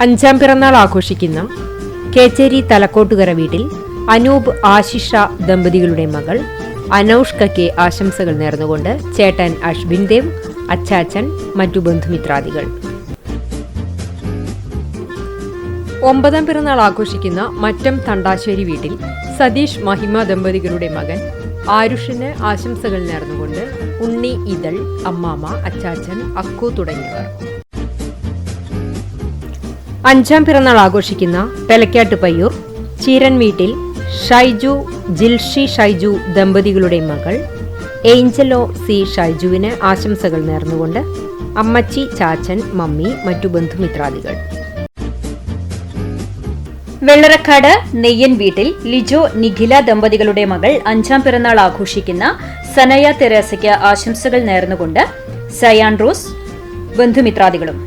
അഞ്ചാം പിറന്നാൾ ആഘോഷിക്കുന്ന കേച്ചേരി തലക്കോട്ടുകര വീട്ടിൽ അനൂപ് ആശിഷ ദമ്പതികളുടെ മകൾ അനൗഷ്കയ്ക്ക് ആശംസകൾ നേർന്നുകൊണ്ട് ചേട്ടൻ അശ്വിൻ ദേവ്, അച്ചാച്ചൻ, മറ്റു ബന്ധുമിത്രാദികൾ. ഒമ്പതാം പിറന്നാൾ ആഘോഷിക്കുന്ന മറ്റം തണ്ടാശ്ശേരി വീട്ടിൽ സതീഷ് മഹിമ ദമ്പതികളുടെ മകൻ ആരുഷിന് ആശംസകൾ നേർന്നുകൊണ്ട് ഉണ്ണി, ഇതൾ, അമ്മാമ, അച്ചാച്ചൻ, അക്കു തുടങ്ങിയവർ. അഞ്ചാം പിറന്നാൾ ആഘോഷിക്കുന്ന പെലക്കാട്ട് പയ്യൂർ ചീരൻ വീട്ടിൽ ഷൈജു, ജിൽഷി ഷൈജു ദമ്പതികളുടെ മകൾ ഏഞ്ചലോ സി ഷൈജുവിന് ആശംസകൾ നേർന്നുകൊണ്ട് അമ്മച്ചി, ചാച്ചൻ, മമ്മി, മറ്റു ബന്ധുമിത്രാദികൾ. വെള്ളറക്കാട് നെയ്യൻ വീട്ടിൽ ലിജോ, നിഖില ദമ്പതികളുടെ മകൾ അഞ്ചാം പിറന്നാൾ ആഘോഷിക്കുന്ന സനയ തെരേസയ്ക്ക് ആശംസകൾ നേർന്നുകൊണ്ട് സയാൻ റോസ്, ബന്ധുമിത്രാദികളും.